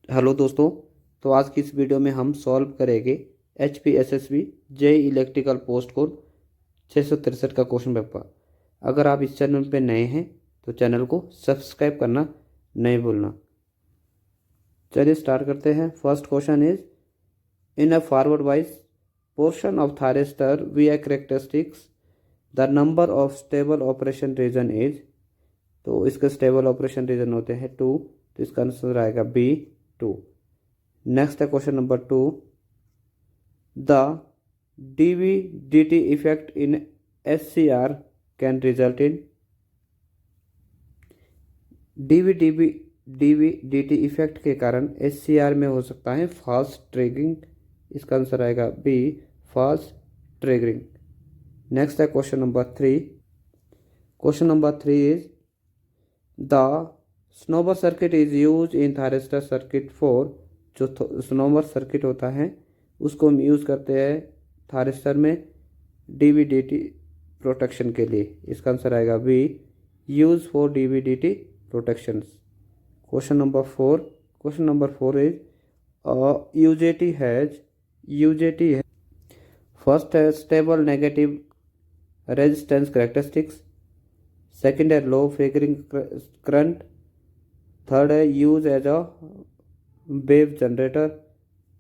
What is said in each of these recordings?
Hello दोस्तों। तो आज की इस वीडियो में हम सॉल्व करेंगे HPSSB JE electrical post code 663 का क्वेश्चन पेपर। अगर आप इस चैनल पे नए हैं तो चैनल को सब्सक्राइब करना नहीं भूलना। चलिए स्टार्ट करते हैं। First question is in a forward wise portion of thyristor V I characteristics the number of stable operation region is. तो इसके स्टेबल ऑपरेशन रीजन होते हैं 2, तो इसका आंसर आएगा B2। नेक्स्ट है question number 2। The dV dt effect in SCR can result in. dV dt effect के कारण SCR में हो सकता है फास्ट ट्रिगरिंग। इसका आंसर आएगा B, फास्ट ट्रिगरिंग। नेक्स्ट है question number 3। Question number 3 is the snubber circuit is use in thyristor circuit 4। जो स्नोबर सर्किट होता है उसको हम यूज़ करते हैं थायरिस्टर में DV/dt प्रोटेक्शन के लिए। इसका आंसर आएगा B, use for DV/dt protections. Question number 4। Question number 4 is UJT है फर्स्ट है stable negative resistance characteristics, second है लो फ्लिकरिंग करंट, थर्ड है use as a wave generator.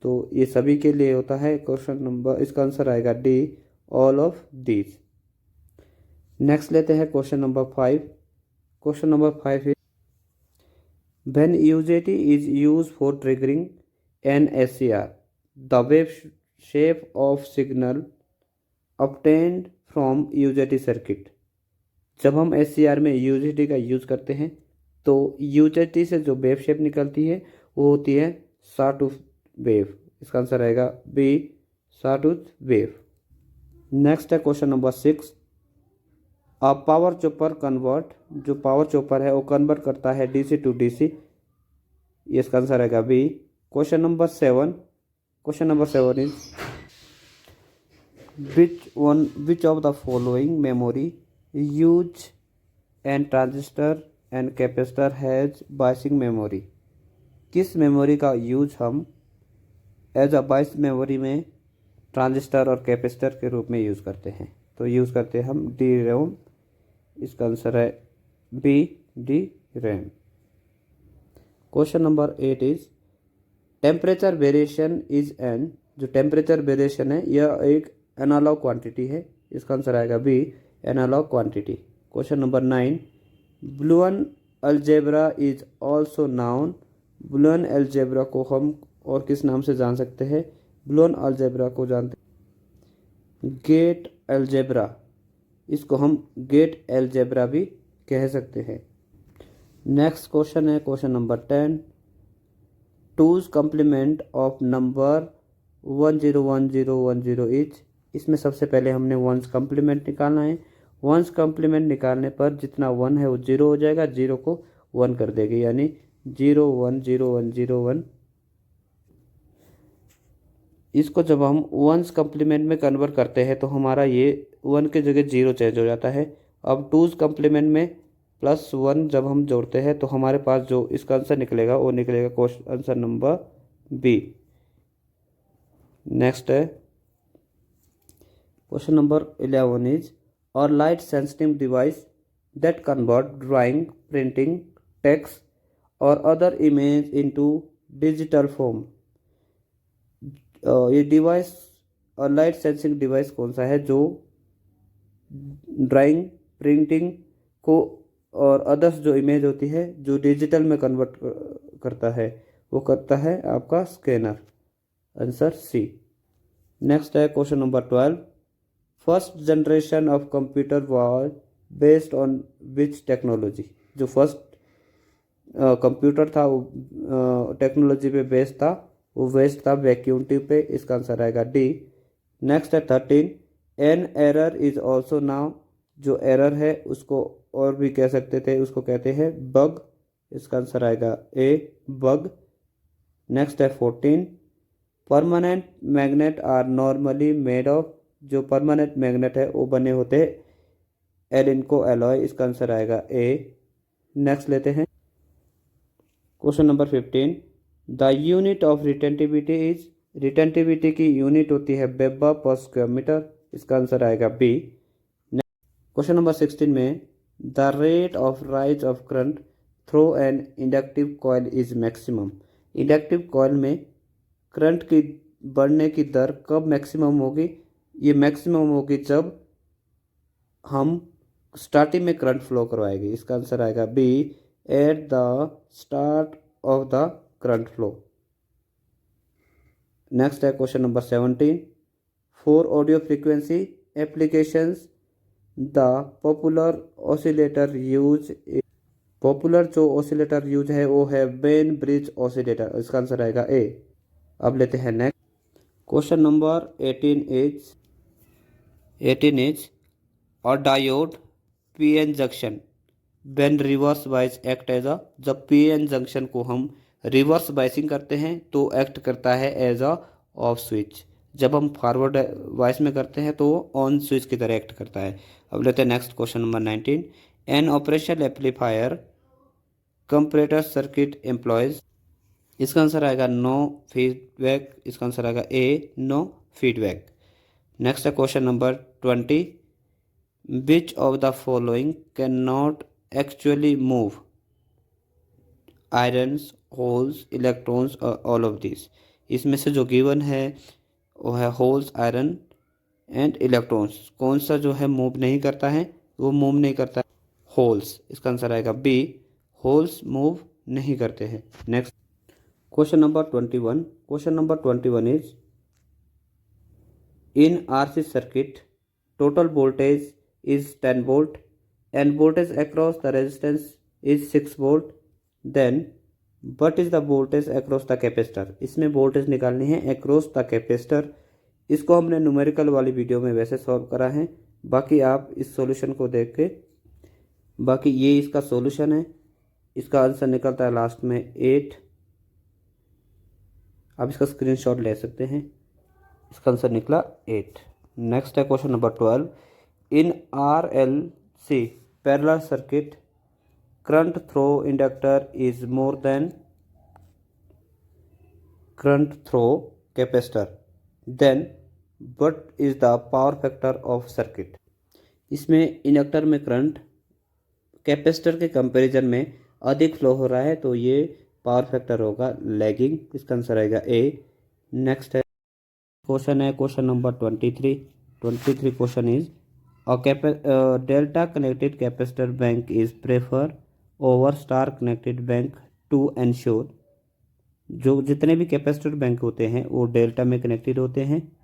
तो ये सभी के लिए होता है। क्वेश्चन नंबर इसका आंसर आएगा D, all of these. Next लेते हैं क्वेश्चन नंबर 5। क्वेश्चन नंबर 5 है when UJT is use for triggering an SCR the wave shape of signal obtained from UJT circuit. जब हम SCR में UJT का use करते हैं तो UJT से जो वेव शेप निकलती है वो होती है सॉटूथ वेव। इसका आंसर आएगा B, सॉटूथ वेव। नेक्स्ट है question number 6। A power chopper convert, जो पावर चॉपर है वो कन्वर्ट करता है DC टू DC। इसका आंसर आएगा B। Question number 7। Question number 7 is which of the following memory use and transistor and capacitor has biasing memory। किस memory का use हम एज अ बायस मेमोरी में ट्रांजिस्टर और capacitor के रूप में यूज़ करते हैं? तो यूज़ करते हैं हम DRAM। इसका आंसर है B, DRAM। Question number 8 is temperature variation is an. जो टेम्परेचर वेरिएशन है यह एक एनालॉग क्वांटिटी है। इसका आंसर आएगा B, analog quantity. Question number 9। Boolean algebra is also known. Boolean algebra को हम और किस नाम से जान सकते हैं? बुलियन अलजेब्रा को जानते हैं गेट अलजेब्रा। इसको हम गेट अलजेब्रा भी कह सकते हैं। नेक्स्ट क्वेश्चन है question number 10। Twos complement of number 101010 is. इसमें सबसे पहले हमने वंस कम्प्लीमेंट निकालना है। वंस कम्प्लीमेंट निकालने पर जितना 1 है वो 0 हो जाएगा, 0 को 1 कर देगी, यानी 0 1 0 1 0 1। इसको जब हम वंस कम्प्लीमेंट में कन्वर्ट करते हैं तो हमारा ये 1 की जगह 0 चेंज हो जाता है। अब टूज कम्प्लीमेंट में +1 जब हम जोड़ते हैं तो हमारे पास जो इसका आंसर निकलेगा वो निकलेगा question answer number B। Next है question number 11 is a light sensitive device that convert drawing, printing, text और other image into digital form. ये डिवाइस और लाइट सेंसिंग डिवाइस कौन सा है जो ड्राइंग, प्रिंटिंग को और अदर्स जो इमेज होती है जो डिजिटल में कन्वर्ट करता है, वो करता है आपका स्कैनर। Answer C। नेक्स्ट है question number 12। First generation of computer was based on which technology. जो फर्स्ट कंप्यूटर था वो टेक्नोलॉजी पे बेस्ड था, वो बेस्ड था वैक्यूम ट्यूब पे। इसका आंसर आएगा D। नेक्स्ट है 13। An error is also now. जो एरर है उसको और भी कह सकते थे, उसको कहते हैं बग। इसका आंसर आएगा A, बग। नेक्स्ट है 14। Permanent magnet are normally made of. जो परमानेंट मैग्नेट है वो बने होते एलिनको एलॉय। इसका आंसर आएगा A। नेक्स्ट लेते हैं question number 15। The unit of retentivity is, retentivity की यूनिट होती है वेबर पर स्क्वायर मीटर। इसका आंसर आएगा बी। क्वेश्चन नंबर 16 में the rate of rise of current through an inductive coil is maximum. Inductive coil में current की बढ़ने की दर कब मैक्सिमम होगी? ये मैक्सिमम होगी जब हम स्टार्टिंग में करंट फ्लो करवाएगी। इसका आंसर आएगा B, at the start of the current flow. Next है question number 17, for audio frequency applications the popular oscillator use, popular जो ऑसिलेटर यूज है वो है वेन ब्रिज ऑसिलेटर। इसका आंसर आएगा ए। अब लेते हैं next question number 18 is a diode PN junction when reverse bias act as a, जब पीएन जंक्शन को हम रिवर्स बाइसिंग करते हैं तो एक्ट करता है एज अ ऑफ स्विच। जब हम फॉरवर्ड वाइस में करते हैं तो ऑन स्विच की तरह एक्ट करता है। अब लेते हैं next question number 19, N operational amplifier comparator circuit employees. इसका आंसर आएगा नो फीडबैक। इसका आंसर आएगा ए, नो फीडबैक। नेक्स्ट है question number 20, which of the following can not actually move, irons, holes, electrons और ऑल ऑफ दिस। इसमें से जो given है वो है होल्स, आयरन एंड इलेक्ट्रॉन्स। कौन सा जो है मूव नहीं करता है? वो मूव नहीं करता है होल्स। इसका आंसर आएगा बी, होल्स मूव नहीं करते हैं। Next question number 21, question number 21 is in RC circuit total voltage is 10 volt and voltage across the resistance is 6 volt, then what is the voltage across the capacitor। इसमें voltage निकालनी है across the capacitor। इसको हमने numerical वाली video में वैसे solve करा है, बाकी आप इस सॉल्यूशन को देख के, बाकी ये इसका सॉल्यूशन है। इसका आंसर निकलता है लास्ट में 8। आप इसका स्क्रीनशॉट ले सकते हैं। इसका आंसर निकला 8। नेक्स्ट है question number 12, in RLC parallel circuit current through inductor is more than current through capacitor, then what is the power factor of circuit. इसमें इंडक्टर में करंट कैपेसिटर के कंपैरिजन में अधिक फ्लो हो रहा है तो ये पावर फैक्टर होगा लैगिंग। इसका आंसर आएगा ए। नेक्स्ट है क्वेश्चन है question number 23 question is delta connected capacitor bank is prefer over star connected bank to ensure. जो जितने भी कैपेसिटर बैंक होते हैं वो डेल्टा में कनेक्टेड होते हैं।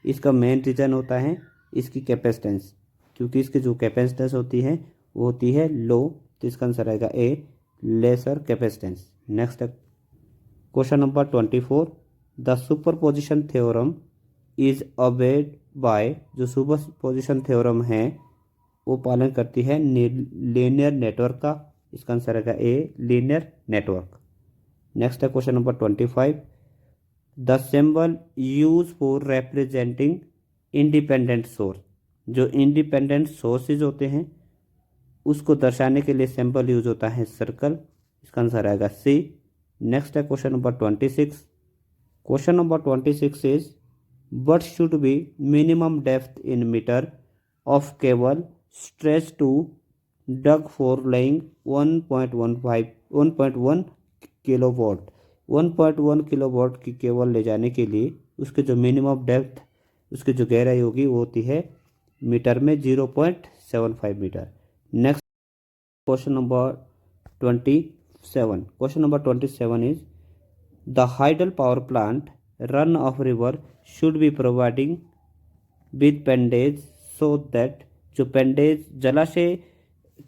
इसका मेन रीज़न होता है इसकी कैपेसिटेंस, क्योंकि इसकी जो कैपेसिटेंस होती है वो होती है लो। तो इसका आंसर आएगा ए, लेसर कैपेसिटेंस। नेक्स्ट है question number 24, the superposition theorem is obeyed by. जो सुपरपोजिशन थ्योरम है वो पालन करती है लीनियर नेटवर्क का। इसका आंसर आएगा ए, लीनियर नेटवर्क। नेक्स्ट है question number 25, the symbol use for representing independent source. जो इंडिपेंडेंट सोर्सेज होते हैं उसको दर्शाने के लिए सिंबल यूज होता है सर्कल। इसका आंसर आएगा सी। नेक्स्ट है question number 26, question number 26 is what should be minimum depth in meter of cable stretched to dug for laying 1.1 kilowatt. 1.1 kilowatt की केबल ले जाने के लिए उसके जो मिनिमम डेप्थ, उसकी जो गहराई होगी वो होती है मीटर में 0.75 metre. Next question number 27, question number 27 is the hydel power plant run of river should be providing with pondage so that. जो पेंडेज जलाशय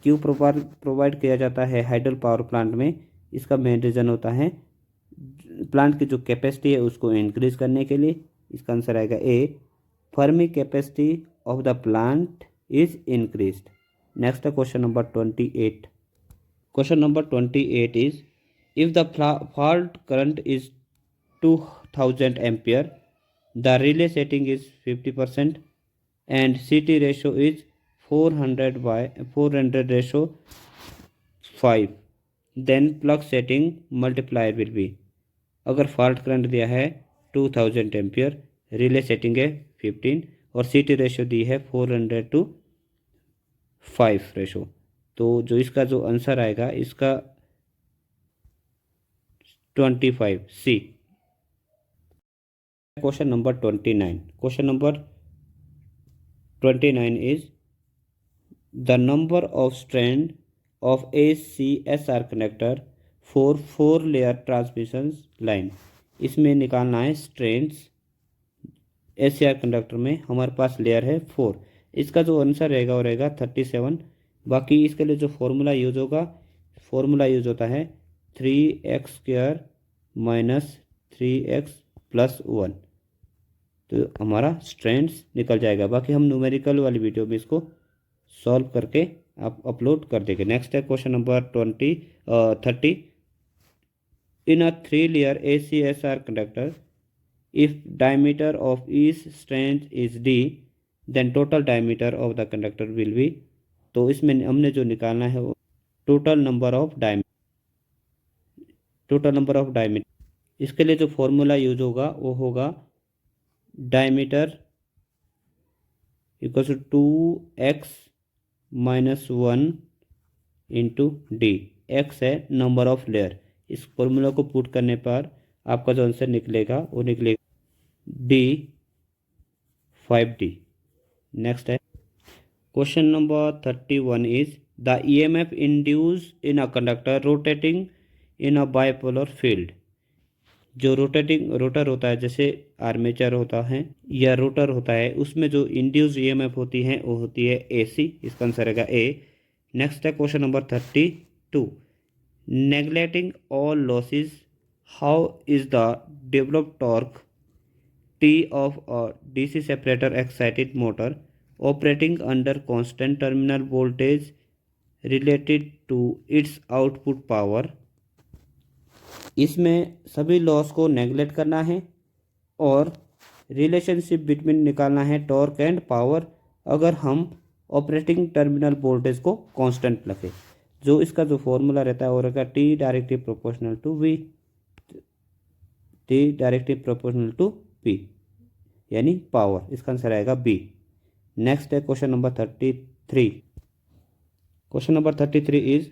क्यों प्रोवाइड किया जाता है हाइडल पावर प्लांट में? इसका मेन रीज़न होता है प्लांट की जो कैपेसिटी है उसको इंक्रीज करने के लिए। इसका आंसर आएगा A, firm capacity of the plant is increased. Next है question number 28, question number 28 is if the fault current is 2000 ampere, the relay setting is 50% and CT ratio is 400 ratio 5, then plug setting multiplier will be। अगर fault current दिया है 2000 ampere, relay setting है 15 और सीटी ratio दी है 400:5 ratio. तो जो इसका जो आंसर आएगा इसका 25C। Question number 29। Question number 29 is the number of strand of ACSR connector for 4 layer transmission line. इसमें निकालना है स्ट्रैंड्स। ACR कंडक्टर में हमारे पास लेयर है 4। इसका जो आंसर रहेगा वो रहेगा 37। बाकी इसके लिए जो फॉर्मूला यूज होगा, फॉर्मूला यूज होता है 3x² माइनस 3x+1। तो हमारा स्ट्रैंड्स निकल जाएगा। बाकी हम न्यूमेरिकल वाली वीडियो में इसको सॉल्व करके आप अपलोड कर देंगे। नेक्स्ट है question number 30। In a 3 layer ACSR conductor, if diameter of each strand is d, then total diameter of the conductor will be। तो इसमें हमने जो निकालना है वो टोटल नंबर ऑफ डायमीटर। इसके लिए जो फॉर्मूला यूज होगा वो होगा diameter equal to 2x-1 into D. X है नंबर ऑफ लेयर। इस फॉर्मूला को पुट करने पर आपका जो आंसर निकलेगा वो निकलेगा D5D। नेक्स्ट है question number 31 is the EMF induce in a conductor rotating in a bipolar field. जो रोटर होता है, जैसे आर्मेचर होता है या रोटर होता है, उसमें जो इंड्यूस EMF होती है वो होती है AC। इसका आंसर रहेगा A। नेक्स्ट है question number 32। Neglecting all losses, how is the developed torque T of a DC separator excited motor operating under constant terminal voltage related to its output power। इसमें सभी loss को neglect करना है और relationship between निकालना है torque and power, अगर हम ऑपरेटिंग टर्मिनल वोल्टेज को कांस्टेंट रखें। जो इसका जो फॉर्मूला रहता है वो रहेगा T directly proportional to V, T directly proportional to P, यानी पावर। इसका आंसर आएगा B। नेक्स्ट है question number 33। Question number 33 is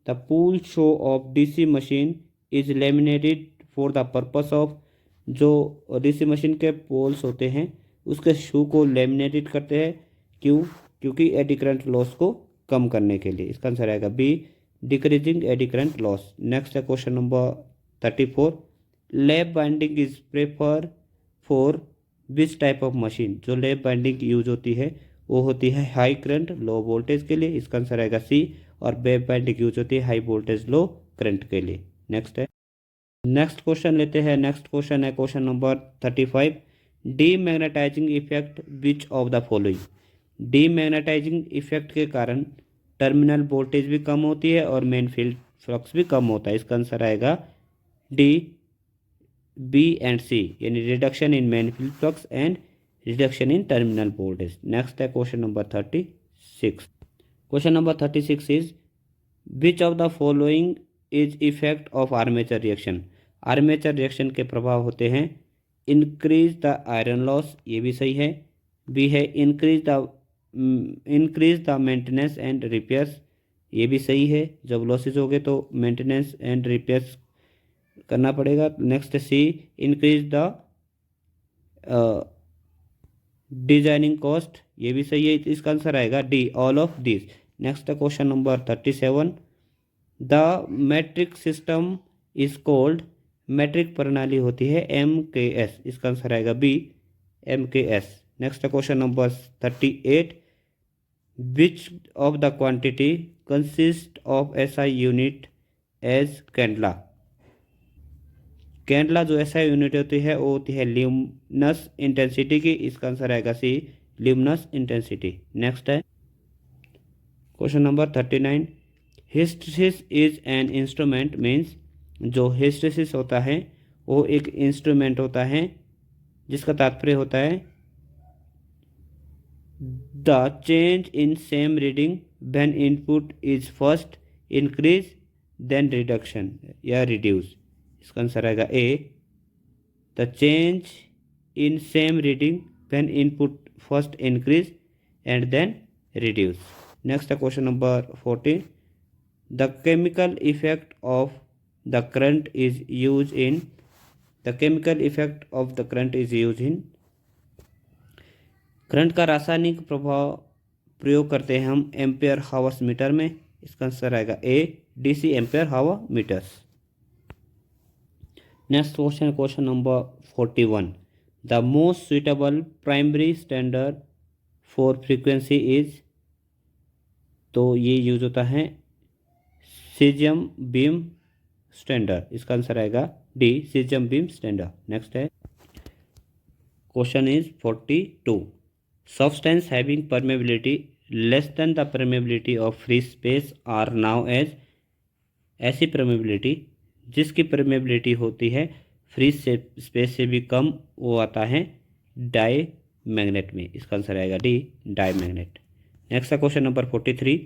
the pole shoe of DC machine is laminated for the purpose of. जो DC machine के poles होते हैं उसके शू को लेमिनेटेड करते हैं, क्यों? क्योंकि एडी करंट लॉस को कम करने के लिए। इसका आंसर आएगा B, decreasing eddy current loss. Next है question number 34। Lap winding is prefer for which type of machine. जो लैप बाइंडिंग यूज होती है वो होती है हाई करंट लो वोल्टेज के लिए। इसका आंसर आएगा C। और लैप बाइंडिंग यूज होती है हाई वोल्टेज लो करंट के लिए। नेक्स्ट है, नेक्स्ट क्वेश्चन लेते हैं। नेक्स्ट क्वेश्चन है question number 35। Demagnetising effect which of the following. Demagnetising effect के कारण टर्मिनल वोल्टेज भी कम होती है और मेन फील्ड फ्लक्स भी कम होता है। इसका आंसर आएगा D, B एंड C, यानी reduction in main field flux and reduction in terminal voltage. Next है question number 36। Question number 36 is which of the following is effect of armature reaction. Armature reaction के प्रभाव होते हैं increase the iron loss, ये भी सही है। B है increase the maintenance and repairs, ये भी सही है। जब लॉसेज हो गए तो मेंटेनेंस एंड रिपेयर्स करना पड़ेगा। Next C increase the designing cost, ये भी सही है। इसका आंसर आएगा D, all of this. Next question number 37। The metric system is called. Metric प्रणाली होती है MKS। इसका आंसर आएगा B, MKS। Next question number 38। Which of the quantity consist of SI unit as candela. Candela जो SI unit होती है वो होती है ल्यूमिनस इंटेंसिटी की। इसका आंसर आएगा C, ल्यूमिनस इंटेंसिटी। नेक्स्ट है question number 39। Hysteresis is an instrument means. जो हिस्टेरिसिस होता है वो एक इंस्ट्रूमेंट होता है जिसका तात्पर्य होता है the change in same reading when input is first increase then reduction या रिड्यूस। इसका आंसर आएगा A, the change in same reading when input first increase and then reduce. Next question number 14, the chemical effect of the current is use in, the chemical effect of the current is use in, current का रासायनिक प्रभाव प्रयोग करते हैं हम ampere hours metre में। इसका answer आएगा A, DC ampere hour meters. Next question, question number 41, the most suitable primary standard for frequency is, तो ये यूज होता है सीजियम बीम स्टैंडर्ड। इसका आंसर आएगा D, caesium beam standard. Next है question is 42, substance having permeability less than the permeability of free space are now as, ऐसी permeability जिसकी permeability होती है फ्री स्पेस से भी कम, वो आता है डाई मैग्नेट में। इसका आंसर आएगा D, diamagnet. Next question number 43,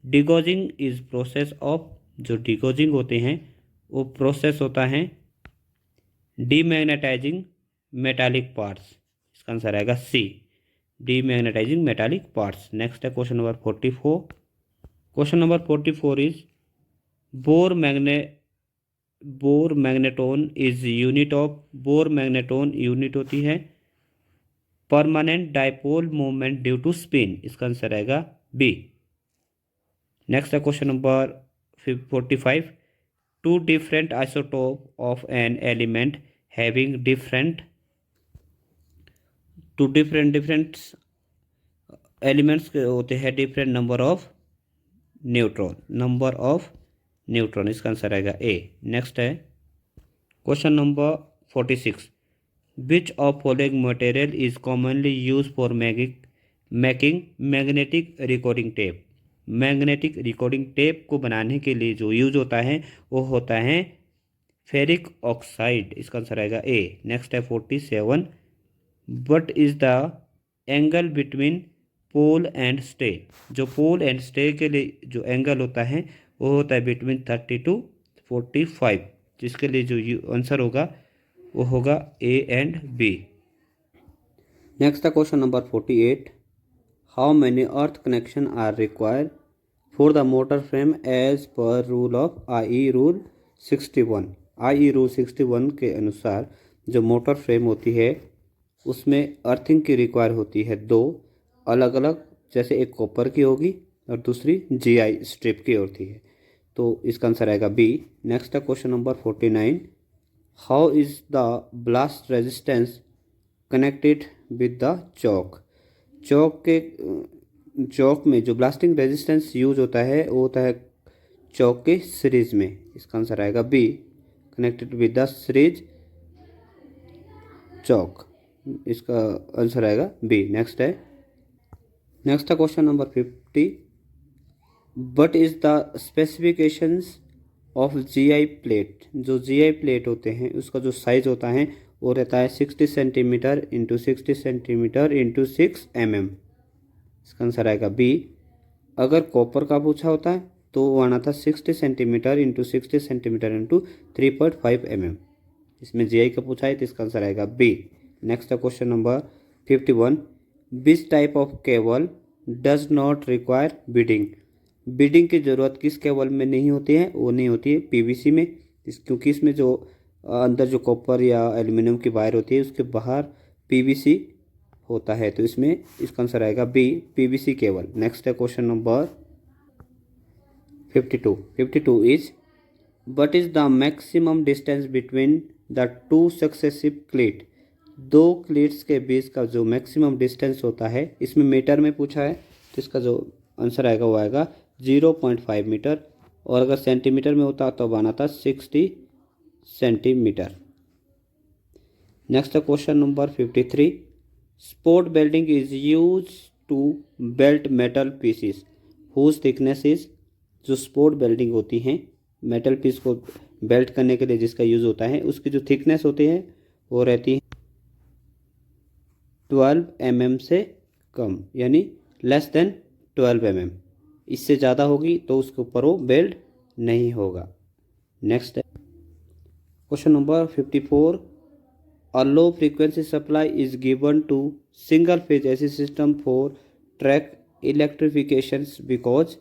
degaussing is process of, जो डिगोजिंग होते हैं वो प्रोसेस होता है डीमैग्नेटाइजिंग मेटालिक पार्ट्स। इसका आंसर आएगा C, demagnetising metallic parts. Next है question number 44, question number 44 is Bohr magneton is unit of, Bohr magneton unit होती है permanent dipole movement due to spin. इसका आंसर आएगा बी। नेक्स्ट है question number 45, two different isotope of an element having different, two different elements के होते हैं different number of neutron. इसका answer आएगा ए। नेक्स्ट है question number 46, which of following material is commonly use for making magnetic recording tape. Magnetic recording tape को बनाने के लिए जो यूज होता है वो होता है फेरिक ऑक्साइड। इसका आंसर आएगा ए। नेक्स्ट है 47, what is the angle between pole and stay, जो पोल एंड स्टे के लिए जो एंगल होता है वो होता है बिटवीन 30 to 45, जिसके लिए जो आंसर होगा वो होगा A and B. Next question number 48, how many earth connection are required for the motor frame as per rule of I rule 61। I rule 61 के अनुसार जो मोटर फ्रेम होती है उसमें अर्थिंग की रिक्वायर होती है दो अलग अलग, जैसे एक कॉपर की होगी और दूसरी जीआई स्ट्रिप की होती है, तो इसका आंसर आएगा B. Next question number 49, how is the ballast resistance connected with the choke. Choke में जो ब्लास्टिंग रेजिस्टेंस यूज होता है वो होता है चॉक के सीरीज में। इसका आंसर आएगा B, connected with the series choke. इसका आंसर आएगा B. Next question number 50, what is the specifications of GI plate. जो जीआई प्लेट होते हैं उसका जो साइज होता है वो रहता है 60 centimetre into 60 centimetre into 6 mm। इसका आंसर आएगा बी। अगर कॉपर का पूछा होता है तो वो आना था 60 centimetre into 60 centimetre into 3.5 mm। इसमें जीआई का पूछा है तो इसका आंसर आएगा B. Next question number 51, which type of cable does not require bedding. Bedding की ज़रूरत किस केबल में नहीं होती है, वो नहीं होती है पीवीसी में, क्योंकि इसमें जो अंदर जो कॉपर या एल्युमिनियम की वायर होती है उसके बाहर पीवीसी होता है, तो इसमें इसका आंसर आएगा बी, पीवीसी केबल। नेक्स्ट है question number 52 is what is the maximum distance between the two successive क्लीट। दो क्लीट्स के बीच का जो मैक्सिमम डिस्टेंस होता है, इसमें मीटर में पूछा है तो इसका जो आंसर आएगा वो आएगा 0.5 मीटर, और अगर सेंटीमीटर में होता तो आना था 60 centimetre. Next question number 53, spot welding is use to weld metal pieces whose thickness is. जो स्पोर्ट बेल्टिंग होती है मेटल पीस को बेल्ट करने के लिए जिसका यूज होता है उसकी जो थिकनेस होती है वो रहती है 12 mm से कम, यानी लेस देन 12 mm। इससे ज़्यादा होगी तो उसके ऊपर वो बेल्ट नहीं होगा। Next question number 54, A low frequency supply is given to single phase AC system for track electrifications because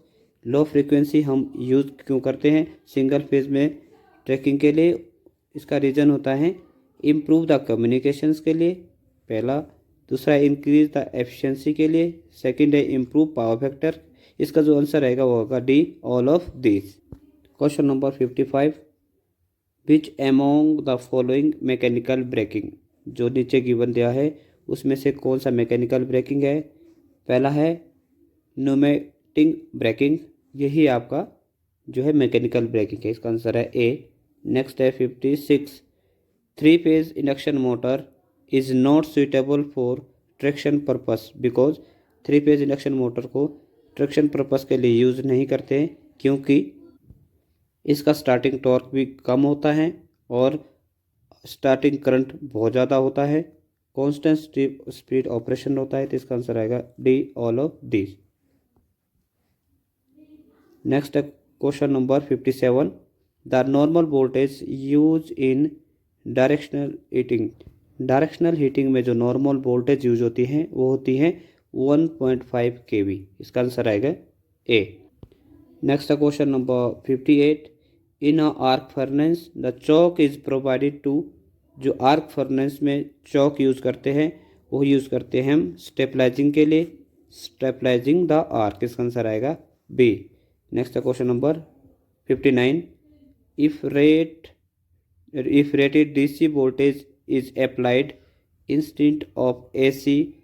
low frequency हम यूज़ क्यों करते हैं सिंगल फेज में ट्रैकिंग के लिए। इसका रीज़न होता है इम्प्रूव द कम्युनिकेशंस के लिए पहला, दूसरा इंक्रीज द एफिशिएंसी के लिए, सेकंड है इम्प्रूव पावर फैक्टर। इसका जो आंसर रहेगा वो होगा D, all of this. Question number 55, which among the following mechanical braking, जो नीचे गिवन दिया है उसमें से कौन सा मैकेनिकल ब्रेकिंग है। पहला है न्यूमेटिक ब्रेकिंग, यही आपका जो है मैकेनिकल ब्रेकिंग है, इसका आंसर है ए। नेक्स्ट है 56, three phase induction motor is not suitable for traction purpose because three phase induction motor को ट्रैक्शन पर्पस के लिए यूज़ नहीं करते हैं क्योंकि इसका स्टार्टिंग टॉर्क भी कम होता है और स्टार्टिंग करंट बहुत ज़्यादा होता है, कांस्टेंट स्पीड ऑपरेशन होता है, तो इसका आंसर आएगा D, all of this. Next है question number 57, the normal voltage use in directional heating, directional heating में जो नॉर्मल वोल्टेज यूज होती हैं वो होती हैं 1.5 kV, इसका आंसर आएगा ए। नेक्स्ट है question number 58, in a arc furnace the choke is provided to, जो आर्क फर्नेस में चॉक यूज़ करते हैं वो यूज़ करते हैं हम स्टेपलाइजिंग के लिए, स्टेपलाइजिंग द आर्क, इसका आंसर आएगा बी। नेक्स्ट है question number 59, if rated DC voltage is applied instant of AC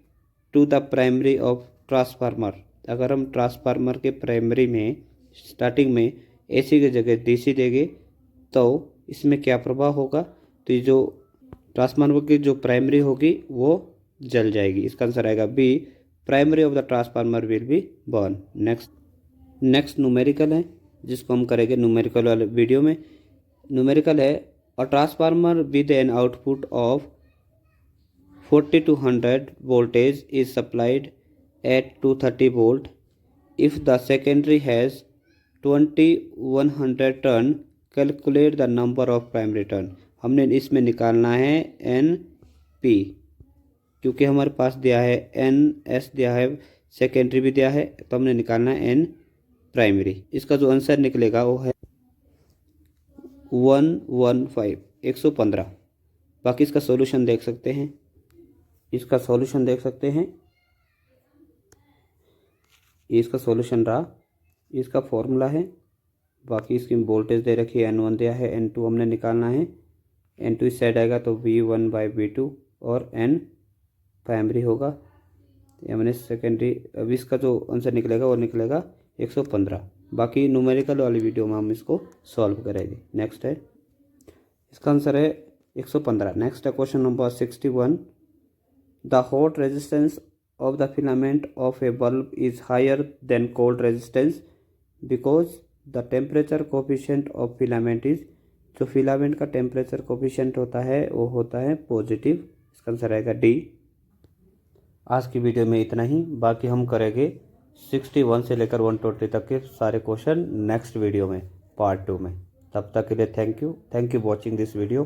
to the primary of transformer, अगर हम ट्रांसफार्मर के प्राइमरी में स्टार्टिंग में एसी की जगह डीसी देंगे तो इसमें क्या प्रभाव होगा, तो ये जो ट्रांसफार्मर की जो प्राइमरी होगी वो जल जाएगी, इसका आंसर आएगा B, primary of the transformer will be burn. Next numerical है जिसको हम करेंगे न्यूमेरिकल वाले वीडियो में। न्यूमेरिकल है a transformer with an output of 40 to 100 voltage is supplied at 230 volt. If the secondary has 2100 turn, calculate the number of primary turn. हमने इसमें निकालना है एन पी, क्योंकि हमारे पास दिया है एन एस दिया है, सेकेंडरी भी दिया है, तो हमने निकालना है एन प्राइमरी। इसका जो आंसर निकलेगा वो है 115। बाकी इसका सॉल्यूशन देख सकते हैं, इसका सॉल्यूशन देख सकते हैं, इसका सॉल्यूशन रहा, इसका फॉर्मूला है, बाकी इसकी वोल्टेज दे रखी है N1 दिया है, N2 हमने निकालना है, N2 इस साइड आएगा तो V1/V2 और N प्राइमरी होगा, हमने सेकेंडरी। अब इसका जो आंसर निकलेगा वो निकलेगा 115। बाकी न्यूमेरिकल वाली वीडियो में हम इसको सॉल्व करेंगे। नेक्स्ट है, इसका आंसर है 115। नेक्स्ट है question number 61, the hot resistance of the filament of a bulb is higher than cold resistance because the temperature coefficient of filament is, जो फिलामेंट का टेम्परेचर कोफिशिएंट होता है वो होता है पॉजिटिव, इसका आंसर आएगा डी। आज की वीडियो में इतना ही, बाकी हम करेंगे 61 से लेकर 120 तक के सारे क्वेश्चन नेक्स्ट वीडियो में पार्ट 2 में। तब तक के लिए thank you watching this video.